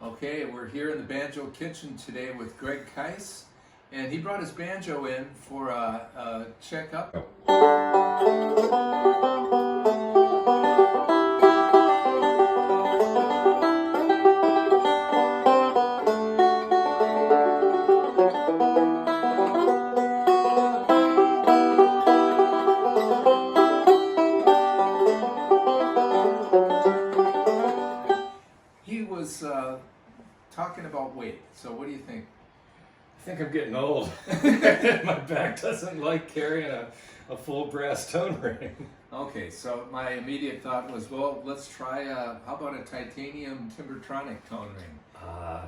Okay, we're here in the banjo kitchen today with Greg Kise, and he brought his banjo in for a checkup. He was talking about weight, so what do you think? I think I'm getting old. My back doesn't like carrying a full brass tone ring. Okay, so my immediate thought was, well, let's try, how about a titanium Timbre-Tronic tone ring?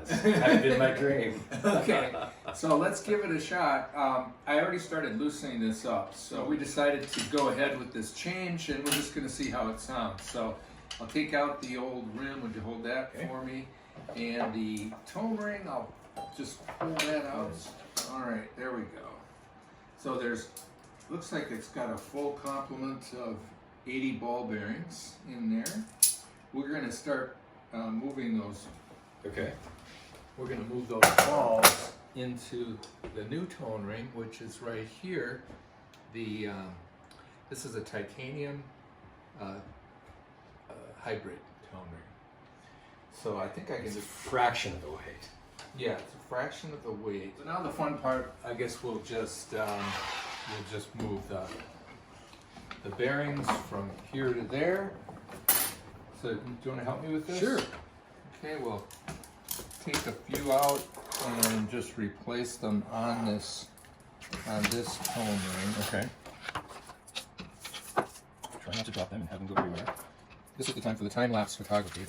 It's kind of been my dream. Okay, so let's give it a shot. I already started loosening this up, so we decided to go ahead with this change, and we're just going to see how it sounds. So I'll take out the old rim. Would you hold that for me? And the tone ring, I'll just pull that out. All right, there we go. So there's, looks like it's got a full complement of 80 ball bearings in there. We're going to start moving those. Okay. We're going to move those balls into the new tone ring, which is right here. The this is a titanium hybrid tone ring. So I think I can It's a just fraction of the weight. yeah, it's a fraction of the weight. So now the fun part, I guess we'll just move the bearings from here to there. So do you want to help me with this? Sure. Okay, we'll take a few out and just replace them on this tone ring. Okay. Try not to drop them and have them go everywhere. This is the time for the time-lapse photography.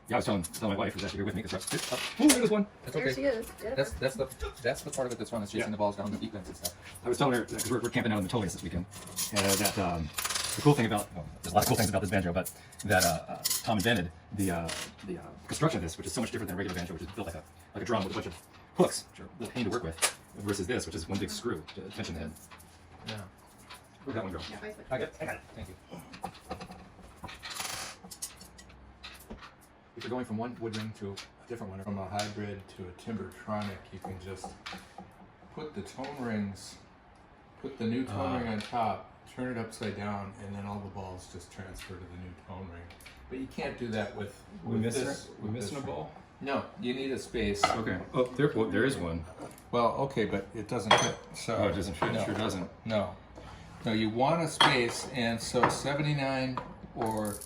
Yeah, I was telling my wife who's actually here with me because oh, there's one. That's There okay. she is. That's the part of it that's fun. Is chasing the balls down the deep ends and stuff. I was telling her because we're camping out in the Tolias this weekend, that the cool thing about there's a lot of cool things about this banjo, but that Tom invented the construction of this, which is so much different than a regular banjo, which is built like a drum with a bunch of hooks, which are a little pain to work with, versus this, which is one big screw to tension the head. Yeah. Where'd that one go? I got it. Thank you. If you're going from one wood ring to a different one, from a hybrid to a Timbre-Tronic, you can just put the tone rings, put the new tone ring on top, turn it upside down, and then all the balls just transfer to the new tone ring. But you can't do that with this. We're missing a ball? No, you need a space. Okay. Oh, there is one. Well, okay, but it doesn't fit. So Oh, it doesn't fit. No. It sure doesn't. No. No, you want a space, and so 79 or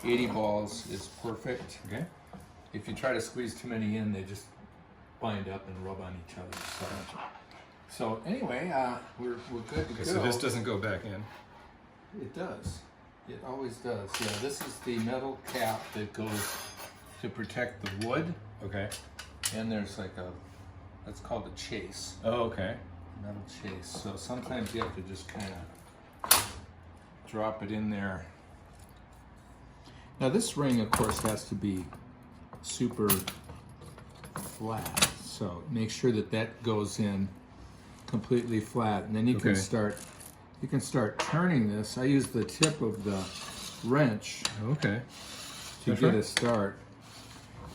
80 balls is perfect. Okay. If you try to squeeze too many in, they just bind up and rub on each other. So anyway, we're good to go. So this doesn't go back in. It does. It always does. Yeah, this is the metal cap that goes to protect the wood, Okay. and there's like that's called a chase. Oh, okay. Metal chase. So sometimes you have to just kind of drop it in there. Now this ring, of course, has to be super flat. So make sure that that goes in completely flat, and then you can start. You can start turning this. I use the tip of the wrench Okay. to get a start.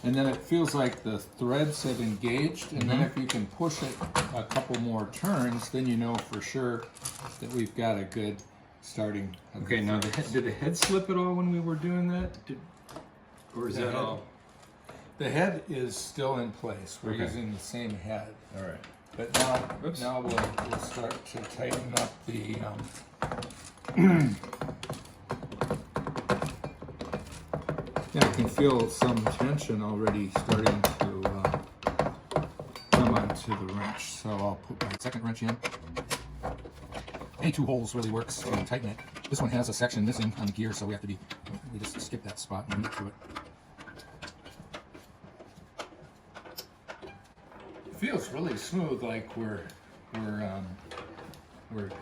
And then it feels like the threads have engaged, and then if you can push it a couple more turns, then you know for sure that we've got a good starting. Okay, now did the head slip at all when we were doing that? Or is The that head- all? The head is still in place. We're Okay. using the same head. All right. But now we'll start to tighten up the yeah, I can feel some tension already starting to come onto the wrench. So I'll put my second wrench in. Any two holes really works to tighten it. This one has a section missing on the gear, so we just skip that spot and get to it. It feels really smooth, like we're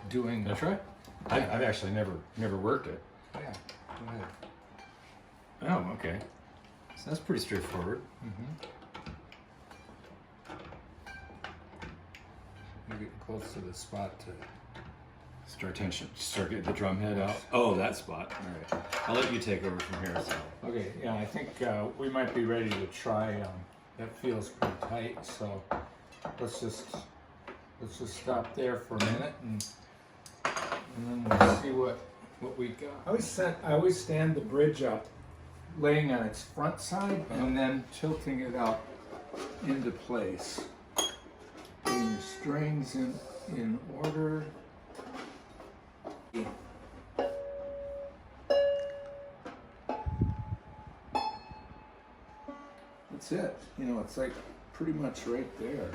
doing. That's right. I've actually never worked it. Yeah, go ahead. Oh, okay. So that's pretty straightforward. You're getting close to the spot to Start getting the drum head out. Oh, that spot. All right. I'll let you take over from here. So. Okay, yeah, I think we might be ready to try. That feels pretty tight, so let's just stop there for a minute and then we'll see what we got. I always stand the bridge up, laying on its front side and then tilting it out into place. Getting the strings in order. That's it. You know, it's like pretty much right there.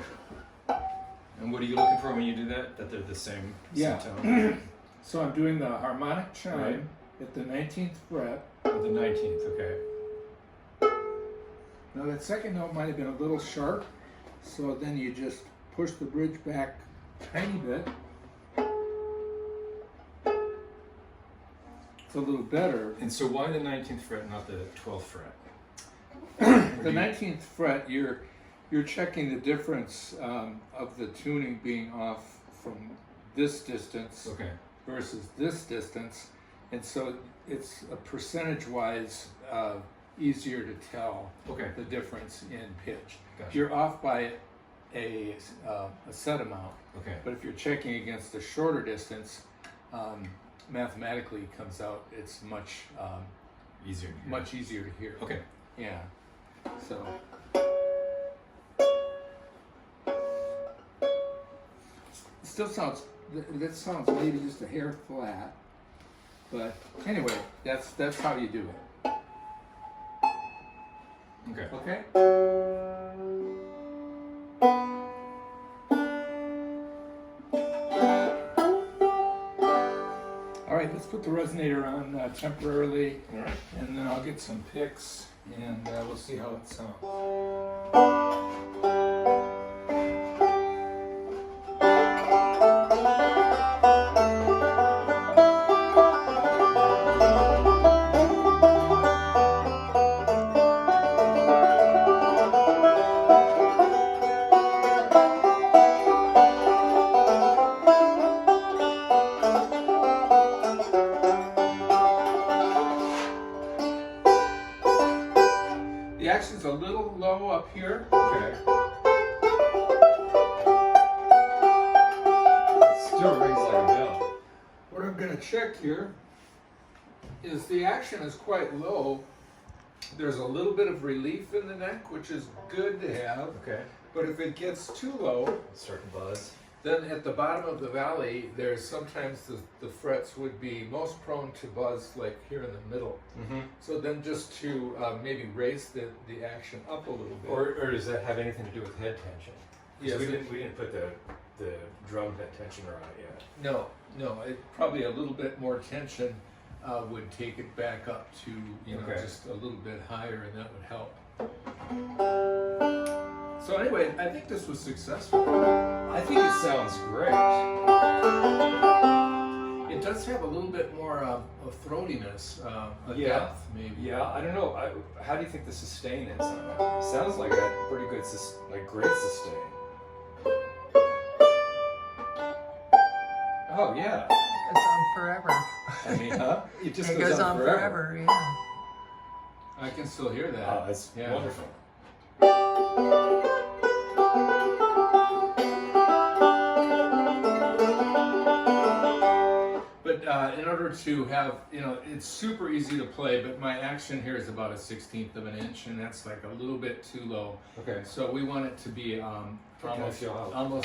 And what are you looking for when you do that? That they're the same tone? So I'm doing the harmonic chime at the 19th fret. At the 19th, okay. Now that second note might have been a little sharp, so then you just push the bridge back a tiny bit. It's a little better. And so why the 19th fret, not the 12th fret? The 19th fret, you're checking the difference of the tuning being off from this distance versus this distance, and so it's a percentage-wise easier to tell the difference in pitch. Gotcha. You're off by a set amount, but if you're checking against a shorter distance, mathematically it comes out it's much easier to hear. Okay. Yeah. So. Still sounds. That sounds maybe just a hair flat, but anyway, that's how you do it. Okay. Okay. All right, let's put the resonator on temporarily, and then I'll get some picks, and we'll see how it sounds. The action's a little low up here. Okay. It still rings like a bell. What I'm going to check here is the action is quite low. There's a little bit of relief in the neck, which is good to have. Okay. But if it gets too low, Start to buzz. then at the bottom of the valley, there's sometimes the frets would be most prone to buzz, like here in the middle. Mm-hmm. So then just to maybe raise the action up a little bit. Or does that have anything to do with head tension? Yes, we didn't put the drum head tensioner on it yet. No, it probably a little bit more tension would take it back up to just a little bit higher, and that would help. So anyway, I think this was successful. I think it sounds great. It does have a little bit more of throatiness, a depth maybe. Yeah, I don't know. How do you think the sustain is on it? It sounds like a pretty good, great sustain. Oh yeah. It goes on forever. I mean, huh? It just It goes on forever, yeah. I can still hear that. Oh, that's wonderful. But in order to have, it's super easy to play, but my action here is about a 1/16 of an inch, and that's like a little bit too low. Okay. So we want it to be almost feel how an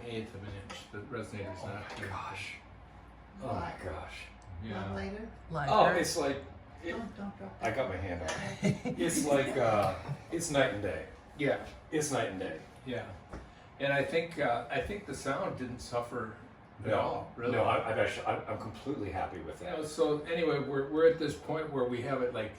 eighth of an inch. The resonator's not. Oh my gosh. Oh my gosh. Yeah. Not later? Oh, Lighter. it's like Don't drop I got my hand on it. It's like it's night and day. Yeah. It's night and day. Yeah. And I think the sound didn't suffer at all. Really. No, I'm completely happy with that. So anyway, we're at this point where we have it like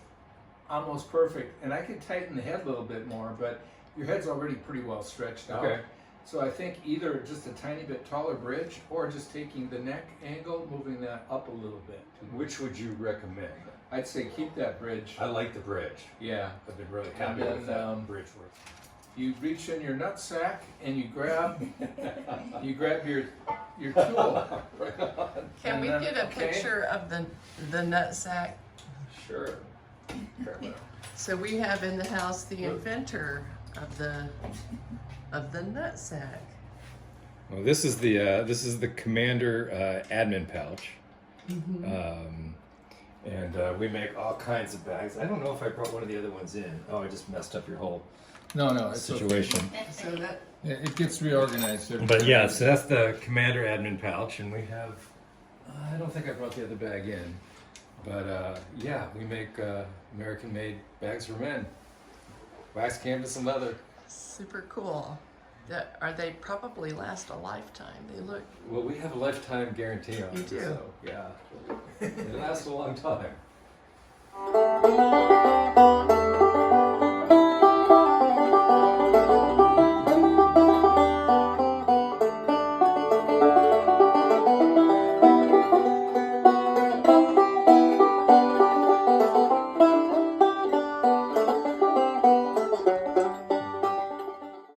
almost perfect, and I could tighten the head a little bit more, but your head's already pretty well stretched out. Okay. So I think either just a tiny bit taller bridge, or just taking the neck angle, moving that up a little bit. Which would you recommend? I'd say keep that bridge. I like the bridge. Yeah. I've been really happy with that bridge work. you reach in your nut sack and you grab your tool. Can we get a Okay. picture of the nut sack? Sure. So we have in the house the inventor of the nut sack. Well, this is the Commander admin pouch, and we make all kinds of bags. I don't know if I brought one of the other ones in. Oh, I just messed up your whole No, it's situation. So that It gets reorganized. every But time. yeah, so that's the Commander admin pouch, and we have. I don't think I brought the other bag in, but yeah, we make American-made bags for men. Wax, canvas, and leather. super cool. They probably last a lifetime. They look. Well, we have a lifetime guarantee on You it, do. so yeah, it lasts a long time.